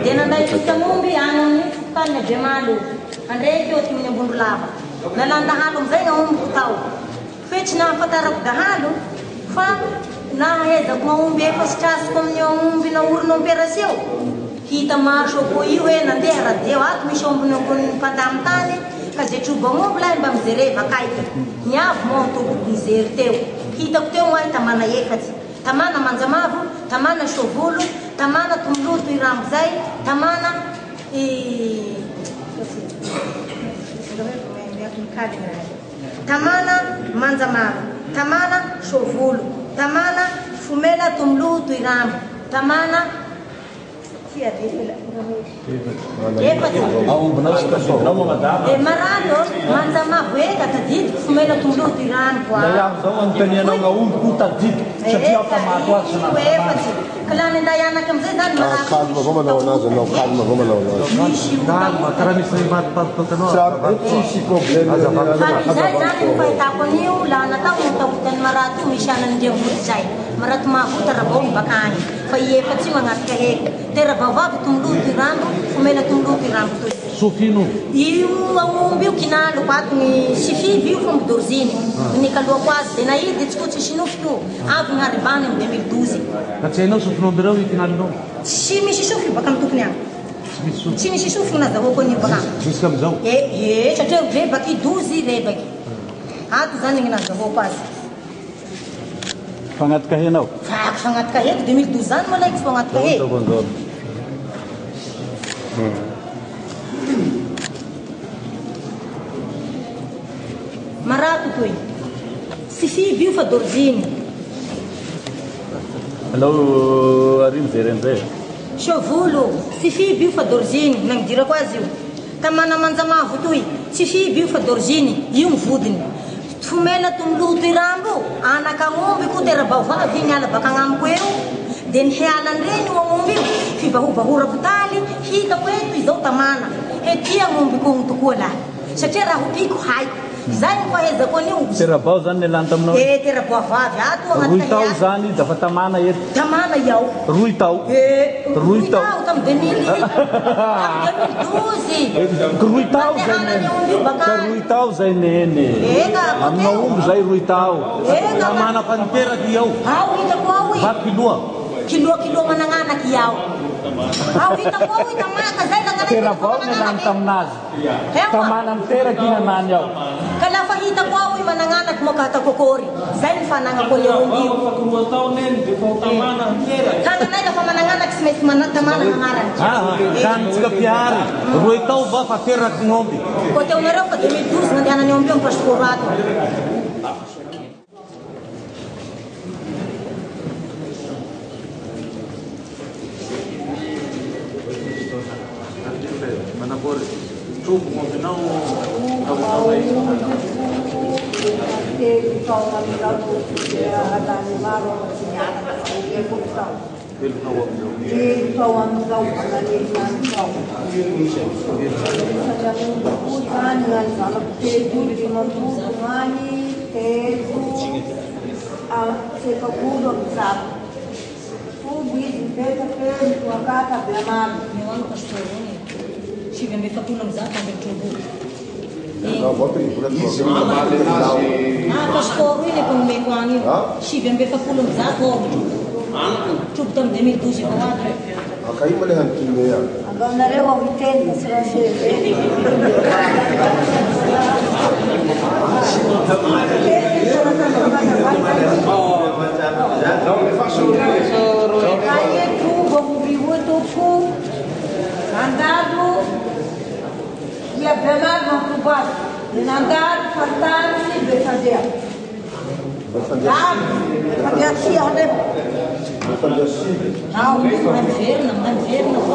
dia nandai kita mumbi anu ni kan jemalu andre kyo timnya bundu lava nalanda halum zai ngum tau fetch na patarak dahalu fa na heza ngumbi pastas komnyo ngumbi na urno perasio kita marcho ko iwe nandera dewat mishombu no kon padam tani kaze chuba mo blai bam zere vakai nya monto nizerteu kita teu ai tamana yekati tamana manzamavu tamana shovulu tamana tumlutu iramzai tamana tamana manzamavu tamana shovulu tamana fumela tumlutu iram tamana marado manzama buega tadit fumela tumlutu iram kwa kalane dayana kamzai dan marado calma vamos não não calma vamos não calma karami sai mat pat patano esse problema zai dan pai takoniu lana ta utan marado mishanan dia zai marat ma utara bom bakani faye patsi mangat kahe tera bawa tumlutu iram fumela tumlutu iram Sofino. E o meu que na lupat ni sifi viu como dorzini ni kalua quase na aí discute chino fio abre na ribana em 2012 Katseno sofino drão e final não. Si mi si sofi bakam tuknya si mi si sofi na dawo ko ni baka Biskamzão. já teu re baki 12 re baki tu zani na dawo quase Fangat kahe não. Fangat kahe 2012 an malai fangat kahe Marato tu Sifi viu fa dorzini Hello Arim Zerenze Chovulo Sifi viu fa dorzini nang dira quase tamana manzama vutui Sifi viu fa dorzini e vudin fumela tumlutu irambo anaka ngombe ku tera bawa vinyala bakangam kweu den healan reni ngombe fi bahura butali hita kwetu izo tamana etia ngombe ku tukula Shatera hupiku hai Zai kwaheza koni Tera bau zani lantam no tera bau vavi atu Ruitau zani dapat tamana yet Tamana yau Ruitau Ruitau tam demili Ruitau zani Ruitau zani Amna zai ruitau Tamana pantera ki yau Au ita kwawi Bat kilua Kilua manangana ki yau Au ita kwawi tamaka zai langana Tera bau ni lantam naz Tamana tera kinanan yau Kala fahita kwawi mananganak mo katakokori Zain fananga ko yung biyo Kana na ila fa mananganak smith tamana mangaran Kan ska piar Ruitau ba fakira ngombi Kote unaraw ka 2012 Nandi anan yung biyo pasporato Manapor Chup mo não Kawai Shiva me fapulam zata de tubu. Pastor ini pun mekuani. Shiva me fapulam zata. Tubu tam 2012 bawa. Akai malihan kini ya. Agak narewa weekend serasa. Kaya tubu beribu tubu. Andado e a belar não provar. Andar fartar-se de fazer. Fazer assim, olha. Fazer assim. Não ver, não.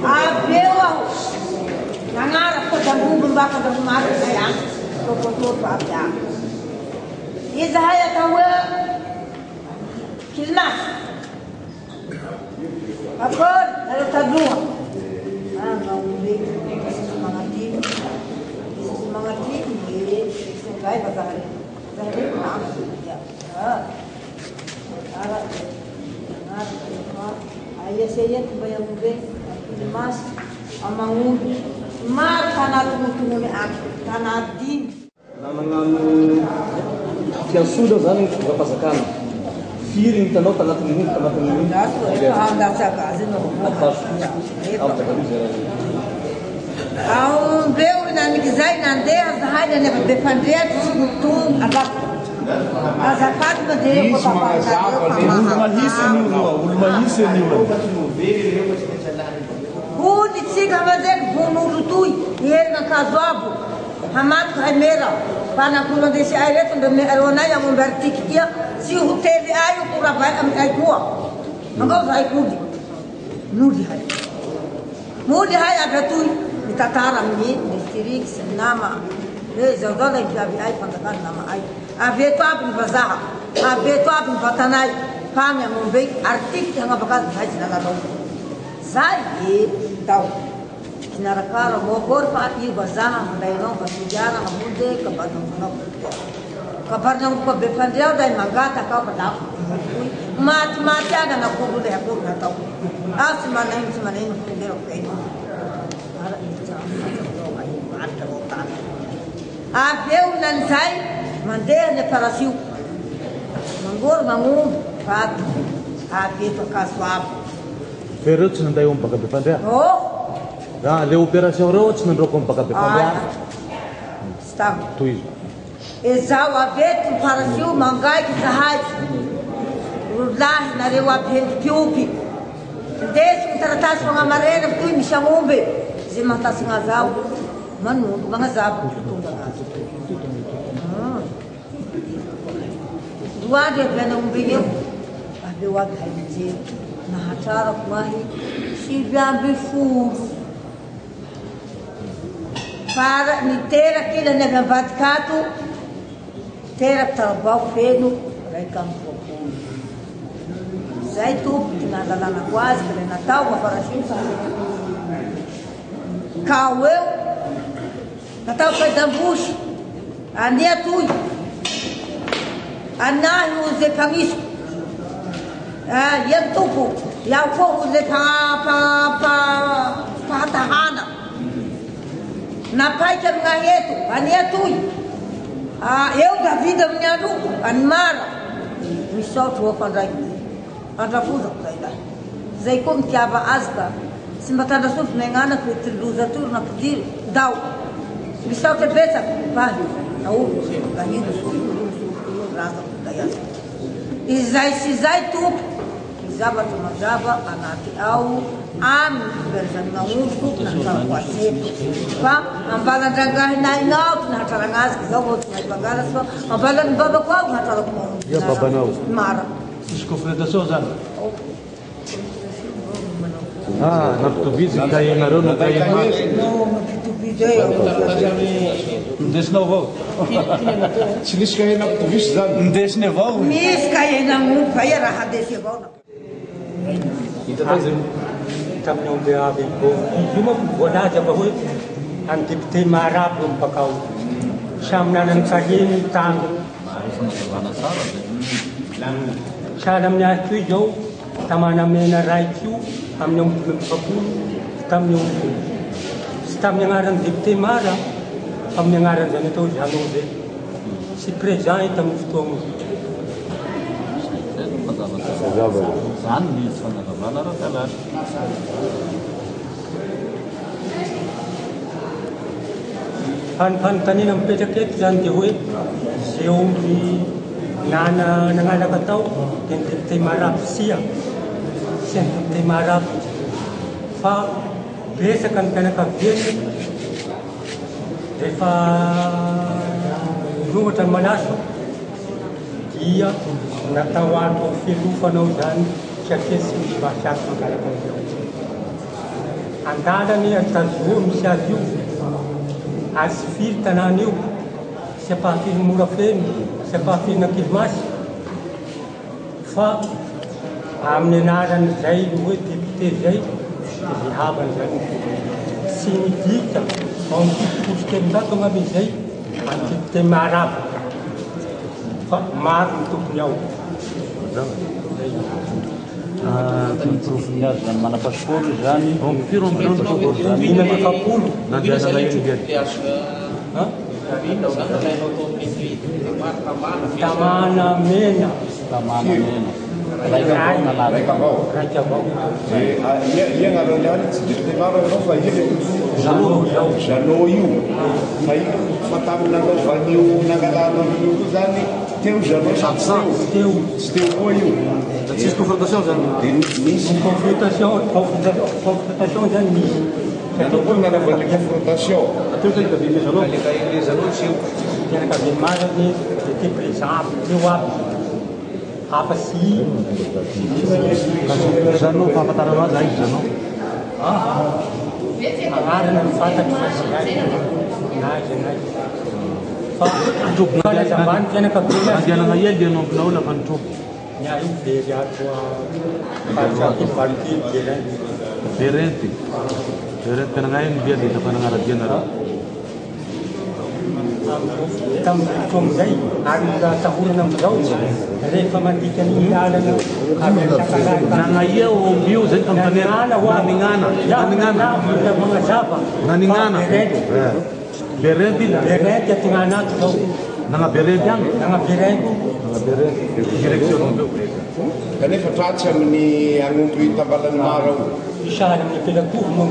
Ah, bela. Nangara ko dabu baka dabu mara saya. Ko pa ya. Izahaya tawa. Kilmas. Akor, ada tadua. Não veio semangatin ini sesuai bahasa ayah saya tu bayang mungkin Amangundi. Mar tanatutunguni ako. Tanadin. Nanangano fiansoda zany ny fivapazakana. Firy ny tanao tanatin'ny Beu nanigizay nandeha zahay naneva be pandreaty tsy mitombo alako. Azafady mandeha Huni tsika manzeny von'olo toy herina kazoabo hamato haimera panakulondesi ay reto ndeonay amomby artiky ia sy hotely ayo koravay aminay koa angao zahay kody mody hay adratoy mitatara amin'ny district sy nama zao lay mpiavy ay fanjakany nama ay aveto aby ny vazaha aveto aby ny vatanay kamy amombey artiky hanavakazy zahay tsy nalalao zay tao kinarakara mogor pa io vazaha mandainao vasudiana hamunde kabarnao ko be pandreao dai mangata ka pada mati aga na kudu le hakuru na tao asi manai ndero kaino ara ita mata rota aveu nan sai mandeha ne parasiu mangor mangum pat apeto kaswap Pero tsy nanday ombaka be pandrea. Le opération reo tsy nandroko ombaka be pandrea. Stop. Toy izy. Ezao aveto parasiu mangaiky zahay. Rulahi nareo aby hendipiopy. Ndesy mitaratasy fagnamarena toy misy amombe. Zay mahatasy gnazao. Manongo magnazabo tonga anazy. Doandry avy anamombe eo. Aveo aby hay mijery. Nahatrara ko ahy 7 para niteraky ilany avy ambadikato teraky tarabao feno raiky amin'ny fopolo zay tompoky nahalalànako azy ka le natao mafarasifa kao eo natao faidambosy ania toy anahy ho zay mpagnisiko yang tupu yang kau le patahana napai kan ngayetu ania tui eu David menyaru anmara misau tu pandai anda fuza kaida zai kom kiaba azka simbatanda suf mengana kutriluza tur na pedir dau misau te beta pahi au ganhindo rasa daya izai tupu Zaba tumazaba anati au ami berzanga musku na kawasetu pa ambala dragahi na inau na tarangas kidogo tunabagara so ambala baba kwa na tarako ya baba nao mara iskofreda soza naptubizi kaya ngaro no kaya ma Ndesno vou. Sinis kaya naptubizi zan. Ndesne vou. Mis kaya na mu kaya raha desi vou. Kita tahu kami yang berada di cuma bola aja bahwa anti marah belum pakau. Samna nang sahin tang. Salamnya tujuh tamana mena raiku amnyong papun tamnyong stam yang aran dipte marah am yang aran jane to jalo de si present tam ftong Pan tani ng pejaket dyan dihuit siyong nana nangalakataw kentay marap siya kentay marap fa besa kan kanakabyen defa rumatan malaso dia natawan ko filufano dyan siya kesi basyak magkalakataw antara ni at tazum siya yung asfir tananiu seperti murafem seperti nakilmas fa amnenaran zai duit dipte zai dihaban zai sini dita on pustem da kami zai anti marap fa mar untuk nyau Mana paspor zany. Firy amby taona paspor zany? Mihinana kapono. Nandeha nalainy gedy. Tamana mena. Tamana mena. Raika avao. Raika avao. Ia gn'anarany any tsy dia tena maro ianao fa ia le Janot io. Fa io fa taminanao vanio nangalana amin'io koa zany teo Janot Teo. tsy teo koa io. Tsisy confrontation zany. Dia misy Confrontation zany misy. nanao koa nanaovan'ny confrontation. Ateo tena kabine Janot. Fianakavian'ny marany dia présent teo aby. Hafa-sy Janot fahafantarana azy aiza Janot? agnarana ny fantatro fa sy aiza. Fa fanazavany fianakaviana Andianana ely ianao aminao lafa nitrobo. nya io very ato valokely Berin. Berenty. Berenty tena ngayon dia di depan ngaradian ada. Tamin'ny fotoana amizay ary mbola tahorana amizao rehefa mandika ny lalana Nangaia o bio zay kampanera. Naningana. Manazava. Naningana. Berenty. Berenty atinana ato zao. Nanga Berenty ang. Nanga Berenty. Direksyon mo. Kanefa tratsy amin'ny agnompo itabalan'ny maro ao. Isahala amin'ny apelatory moa